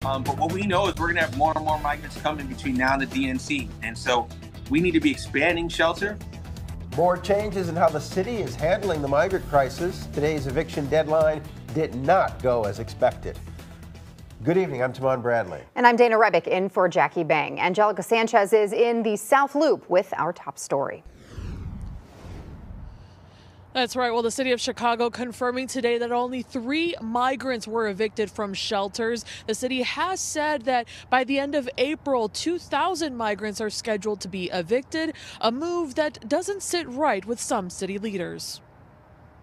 But what we know is we're going to have more and more migrants coming between now and the DNC. And so we need to be expanding shelter. More changes in how the city is handling the migrant crisis. Today's eviction deadline did not go as expected. Good evening, I'm Timon Bradley. And I'm Dana Rebick in for Jackie Bang. Angelica Sanchez is in the South Loop with our top story. That's right. Well, the city of Chicago confirming today that only 3 migrants were evicted from shelters. The city has said that by the end of April, 2,000 migrants are scheduled to be evicted, a move that doesn't sit right with some city leaders.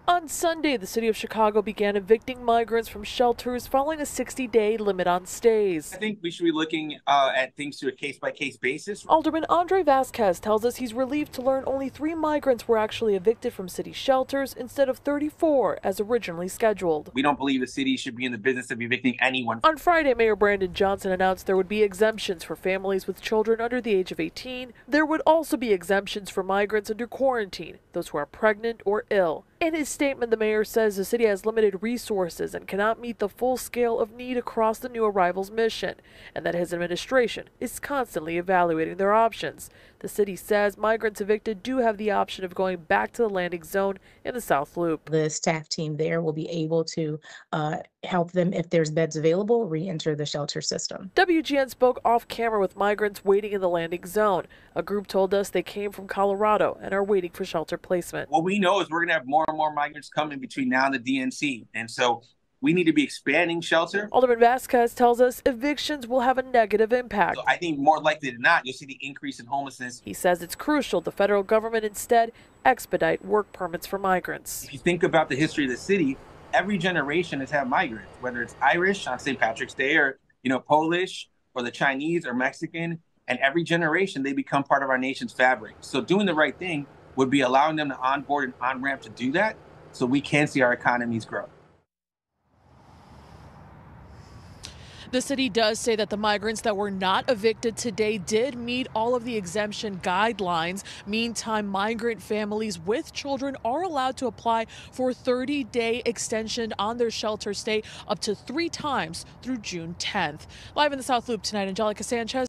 On Sunday, the city of Chicago began evicting migrants from shelters following a 60-day limit on stays. I think we should be looking at things to a case-by-case basis. Alderman Andre Vasquez tells us he's relieved to learn only 3 migrants were actually evicted from city shelters instead of 34 as originally scheduled. We don't believe the city should be in the business of evicting anyone. On Friday, Mayor Brandon Johnson announced there would be exemptions for families with children under the age of 18. There would also be exemptions for migrants under quarantine, those who are pregnant or ill. In his statement, the mayor says the city has limited resources and cannot meet the full scale of need across the new arrivals mission, and that his administration is constantly evaluating their options. The city says migrants evicted do have the option of going back to the landing zone in the South Loop. The staff team there will be able to help them, if there's beds available, re-enter the shelter system. WGN spoke off camera with migrants waiting in the landing zone. A group told us they came from Colorado and are waiting for shelter placement. What we know is we're going to have more and more migrants coming between now and the DNC. And so we need to be expanding shelter. Alderman Vasquez tells us evictions will have a negative impact. So I think more likely than not, you'll see the increase in homelessness. He says it's crucial the federal government instead expedite work permits for migrants. If you think about the history of the city, every generation has had migrants, whether it's Irish on St. Patrick's Day or, Polish or the Chinese or Mexican. And every generation, they become part of our nation's fabric. So doing the right thing would be allowing them to onboard and on-ramp to do that so we can see our economies grow. The city does say that the migrants that were not evicted today did meet all of the exemption guidelines. Meantime, migrant families with children are allowed to apply for a 30-day extension on their shelter stay up to 3 times through June 10th. Live in the South Loop tonight, Angelica Sanchez.